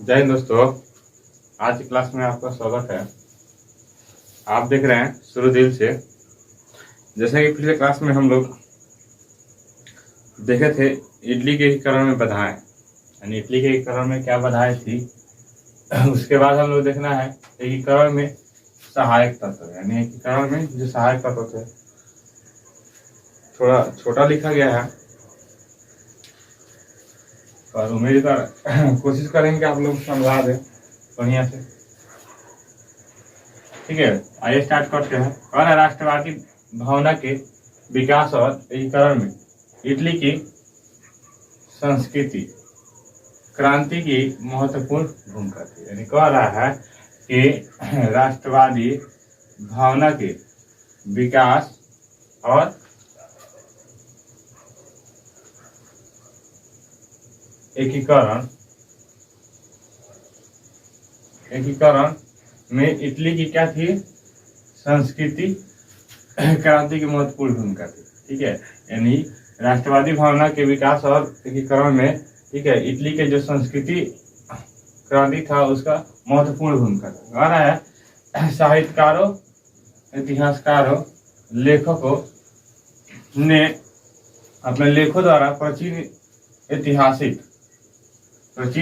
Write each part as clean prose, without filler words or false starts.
जय हिंद दोस्तों। आज की क्लास में आपका स्वागत है। आप देख रहे हैं शुरू दिल से। जैसे कि पिछले क्लास में हम लोग देखे थे इडली के एकीकरण में बाधाएं, यानी इडली के एकीकरण में क्या बाधाएं थी। उसके बाद हम लोग देखना है एकीकरण में सहायक तत्व, यानी एकीकरण में जो सहायक तत्व थे। थोड़ा छोटा लिखा गया है और उम्मीद कर कोशिश करेंगे आप लोग समझा दें बढ़िया से। ठीक है, आइए स्टार्ट करते हैं। और राष्ट्रवादी भावना के विकास और एकीकरण में इटली की संस्कृति क्रांति की महत्वपूर्ण भूमिका थी। यानी कह रहा है कि राष्ट्रवादी भावना के विकास और एकीकरण में इटली की क्या थी, संस्कृति क्रांति की महत्वपूर्ण भूमिका थी। ठीक है, यानी राष्ट्रवादी भावना के विकास और एकीकरण में, ठीक है, इटली के जो संस्कृति क्रांति था उसका महत्वपूर्ण भूमिका था। आ रहा है साहित्यकारों, इतिहासकारों, लेखकों ने अपने लेखों द्वारा प्राचीन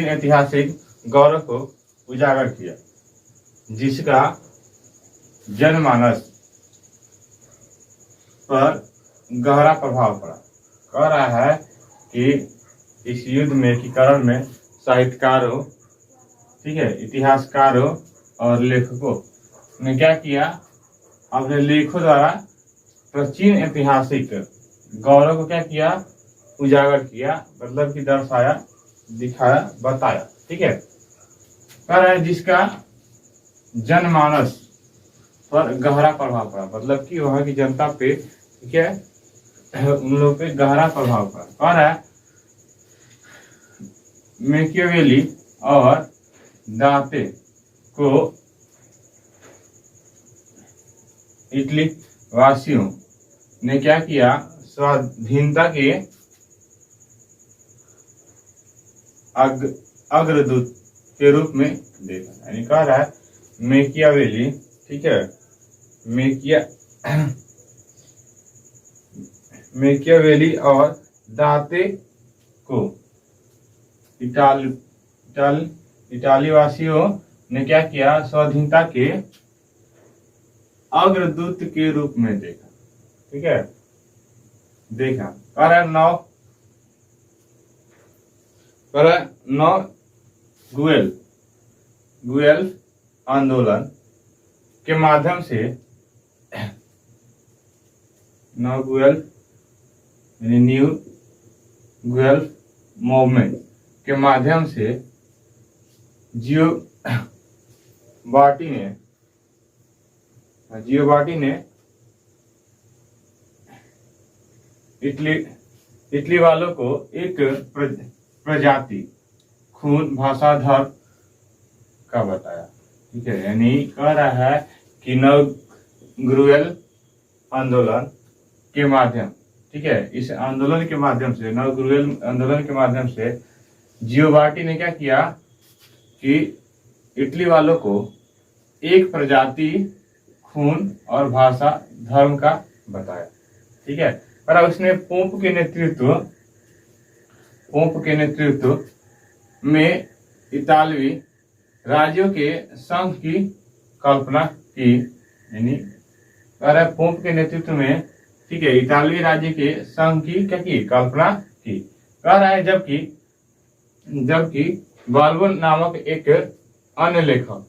ऐतिहासिक गौरव को उजागर किया, जिसका जनमानस पर गहरा प्रभाव पड़ा। कह रहा है कि इस युद्ध में एकीकरण में साहित्यकारों, ठीक है, इतिहासकारों और लेखकों ने क्या किया, अपने लेखों द्वारा प्राचीन ऐतिहासिक गौरव को क्या किया, उजागर किया, मतलब कि दर्शाया, दिखाया, बताया। ठीक है, कह रहा है जिसका जनमानस पर गहरा प्रभाव पड़ा, मतलब कि वहां की जनता पे, ठीक है, उन लोगों पे गहरा प्रभाव पड़ा। कह रहा है मैकियावेली और दांते को इटली वासियों ने क्या किया, स्वाधीनता के अग्रदूत के रूप में देखा। यानी कह रहा है मैकियावेली, ठीक है, मैकियावेली और दांते को इटाली वासियों ने क्या किया, स्वाधीनता के अग्रदूत के रूप में देखा। ठीक है, देखा। कह नौ गुएल आंदोलन के माध्यम से, न्यू गुएल मूवमेंट के माध्यम से जियो बाटी ने इटली वालों को एक प्रजाति, खून, भाषा, धर्म का बताया। ठीक है, यानी कह रहा है कि नवगुएल आंदोलन के माध्यम, ठीक है, इस आंदोलन के माध्यम से, नवगुएल आंदोलन के माध्यम से जियो बाटी ने क्या किया कि इटली वालों को एक प्रजाति, खून और भाषा, धर्म का बताया। ठीक है, और उसने पोप के नेतृत्व में इतालवी राज्यों के संघ की कल्पना की। यानी पोप के नेतृत्व में, ठीक है, इतालवी राज्य के संघ की क्या की, कल्पना की। कह रहा है जबकि बाल्बो नामक एक अन्य लेखक,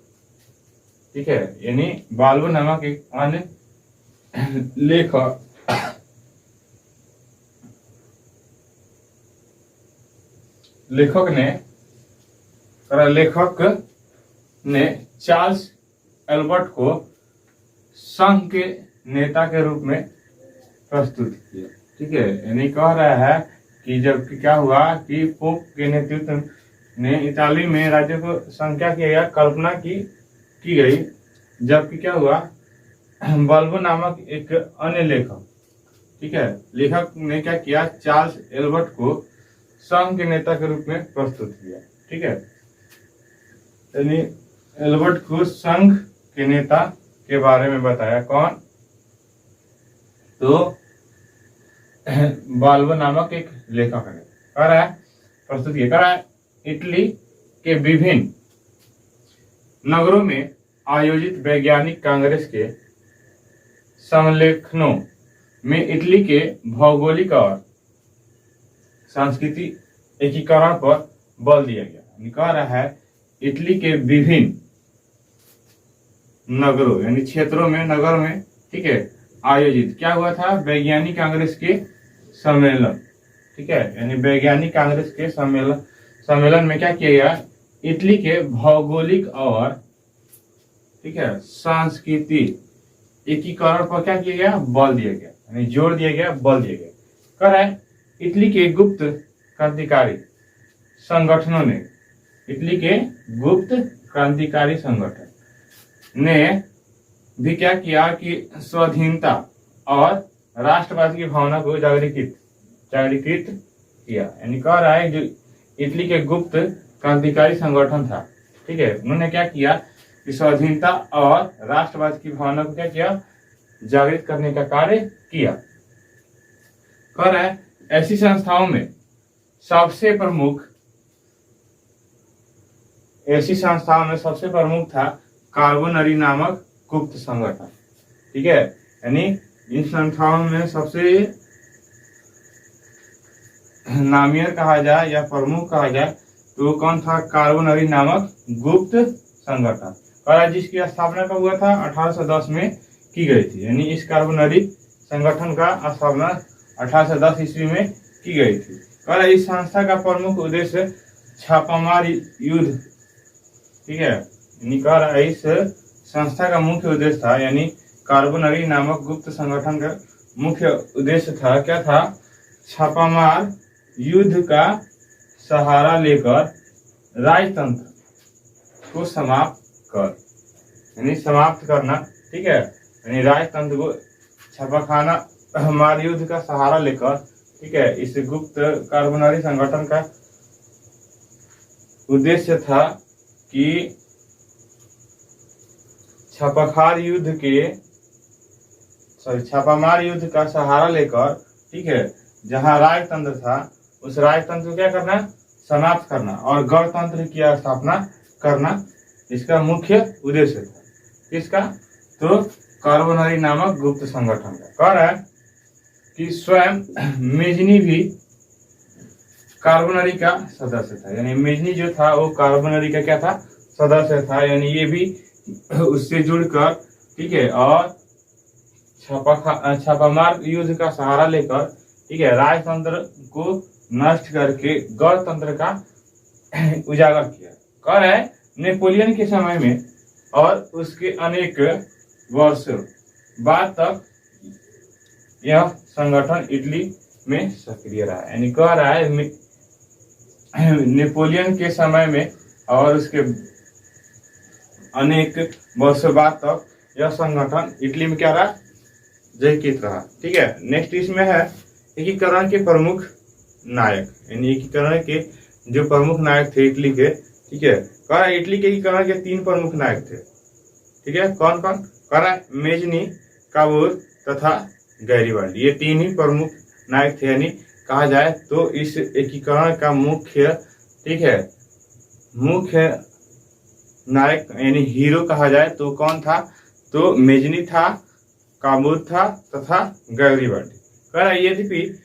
ठीक है, यानी बाल्बो नामक एक अन्य लेखक ने चार्ल्स एल्बर्ट को संघ के नेता के रूप में प्रस्तुत किया। ठीक है, यानी कह रहा है कि जब क्या हुआ कि पोप के नेतृत्व ने इताली में राज्यों को संख्या की कल्पना की गई, जबकि क्या हुआ, बाल्बो नामक एक अन्य लेखक, ठीक है, लेखक ने क्या किया, चार्ल्स एल्बर्ट को संघ के नेता के रूप में प्रस्तुत किया। ठीक है, यानी एल्बर्ट को संघ के नेता के बारे में बताया। कौन? तो बाल्बो नामक एक लेखक है। कह रहा है, प्रस्तुत किया, कह रहा है इटली के विभिन्न नगरों में आयोजित वैज्ञानिक कांग्रेस के समलेखनों में इटली के भौगोलिक और सांस्कृतिक एकीकरण पर बल दिया गया। कह रहा है इटली के विभिन्न नगरों यानी क्षेत्रों में, नगर में, ठीक है, आयोजित क्या हुआ था? वैज्ञानिक कांग्रेस के सम्मेलन, ठीक है, यानी वैज्ञानिक कांग्रेस के सम्मेलन में क्या किया गया? इटली के भौगोलिक और, ठीक है, सांस्कृतिक एकीकरण पर क्या किया गया? बल दिया गया, यानी जोर दिया गया, बल दिया गया। कह रहा है इटली के गुप्त क्रांतिकारी संगठनों ने, इटली के गुप्त क्रांतिकारी संगठन ने भी क्या किया कि स्वाधीनता और राष्ट्रवाद की भावना को जागृत किया। यानी कह रहा है जो इटली के गुप्त क्रांतिकारी संगठन था, ठीक है, उन्होंने क्या किया कि स्वाधीनता और राष्ट्रवाद की भावना को क्या किया? जागृत करने का कार्य किया। कह रहा है ऐसी संस्थाओं में सबसे प्रमुख था कार्बोनरी नामक गुप्त संगठन, ठीक है, यानी इन संस्थाओं में सबसे नामियर कहा जाए या प्रमुख कहा जाए तो कौन था? कार्बोनरी नामक गुप्त संगठन। और जिसकी स्थापना कब हुआ था? 1810 में की गई थी। यानी इस कार्बोनरी संगठन का स्थापना 1810 ईस्वी में की गई थी। और इस संस्था का प्रमुख उद्देश्य छापामार युद्ध, ठीक है, यानी कह रहा है इस संस्था का मुख्य उद्देश्य था, यानी कार्बोनरी नामक गुप्त संगठन का मुख्य उद्देश्य था, क्या था? छापामार युद्ध का सहारा लेकर राजतंत्र को समाप्त करना, ठीक है, यानी राजतंत्र को छापाखाना मार युद्ध का सहारा लेकर, ठीक है, इस गुप्त कार्बोनरी संगठन का उद्देश्य था कि छापामार युद्ध का सहारा लेकर, ठीक है, जहां राजतंत्र था उस राजतंत्र को क्या करना? समाप्त करना और गणतंत्र की स्थापना करना इसका मुख्य उद्देश्य था। इसका तो कार्बोनरी नामक गुप्त संगठन का। कह रहा है कि स्वयं मेजनी भी कार्बोनरी का सदस्य था, यानी मेजनी जो था वो कार्बोनरी का क्या था? सदस्य था, यानी ये भी उससे जुड़कर, ठीक है, और छापामार युद्ध का सहारा लेकर, ठीक है, राजतंत्र को नष्ट करके गणतंत्र का उजागर किया। कह रहा है नेपोलियन के समय में और उसके अनेक वर्षों बाद तक यह संगठन इटली में सक्रिय रहा। यानी कह रहा है नेपोलियन के समय में और उसके अनेक वर्षों बाद तक यह संगठन इटली में क्या रहा? जयकित रहा। ठीक है, नेक्स्ट इसमें है एकीकरण के प्रमुख नायक, यानी एकीकरण के जो प्रमुख नायक थे इटली के। ठीक है, कह रहा है इटली के एकीकरण के 3 प्रमुख नायक थे। ठीक है, कौन कौन? कह रहा है मेजनी, काबूर तथा गैरिबाल्डी, ये 3 ही प्रमुख नायक थे। यानी कहा जाए तो इस एकीकरण का मुख्य, ठीक है, मुख्य नायक यानी हीरो कहा जाए तो कौन था? तो मेजनी था, काबूर था तथा गैरिबाल्डी। कह रहा है यद्यपि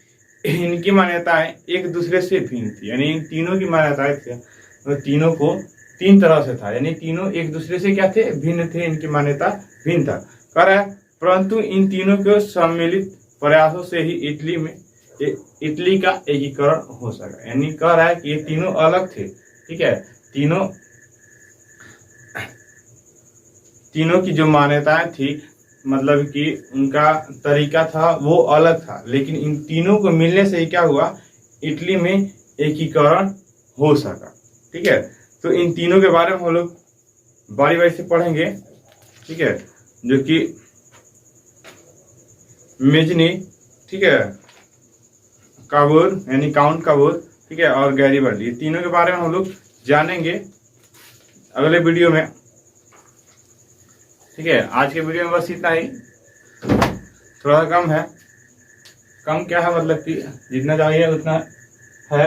इनकी मान्यताएं एक दूसरे से भिन्न थी, यानी इन तीनों की मान्यताएं थे तो तीनों को 3 तरह से था, यानी तीनों एक दूसरे से क्या थे? भिन्न थे, इनकी मान्यता भिन्न था। कह रहा है परंतु इन तीनों के सम्मिलित प्रयासों से ही इटली का एकीकरण हो सका। यानी कह रहा है कि ये तीनों अलग थे। ठीक है, तीनों की जो मान्यताएं थी, मतलब कि उनका तरीका था वो अलग था, लेकिन इन तीनों को मिलने से ही क्या हुआ? इटली में एकीकरण हो सका। ठीक है, तो इन तीनों के बारे में हम लोग बारी बारी से पढ़ेंगे। ठीक है, जो कि मेजनी, ठीक है, काबूर यानी काउंट काबूर, ठीक है, और गैरिबाल्डी, तीनों के बारे में हम लोग जानेंगे। अगले वीडियो में। ठीक है, आज के वीडियो में बस इतना ही, थोड़ा कम है। कम क्या है, मतलब कि जितना चाहिए उतना है।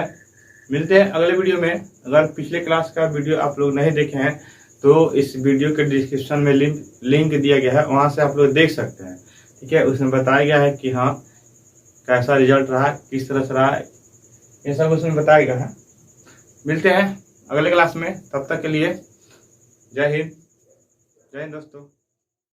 मिलते हैं अगले वीडियो में। अगर पिछले क्लास का वीडियो आप लोग नहीं देखे हैं तो इस वीडियो के डिस्क्रिप्शन में लिंक दिया गया है, वहां से आप लोग देख सकते हैं। ठीक है, उसमें बताया गया है कि हाँ कैसा रिजल्ट रहा, किस तरह से रहा, ये सब उसमें बताया गया है। मिलते हैं अगले क्लास में, तब तक के लिए जय हिंद दोस्तों।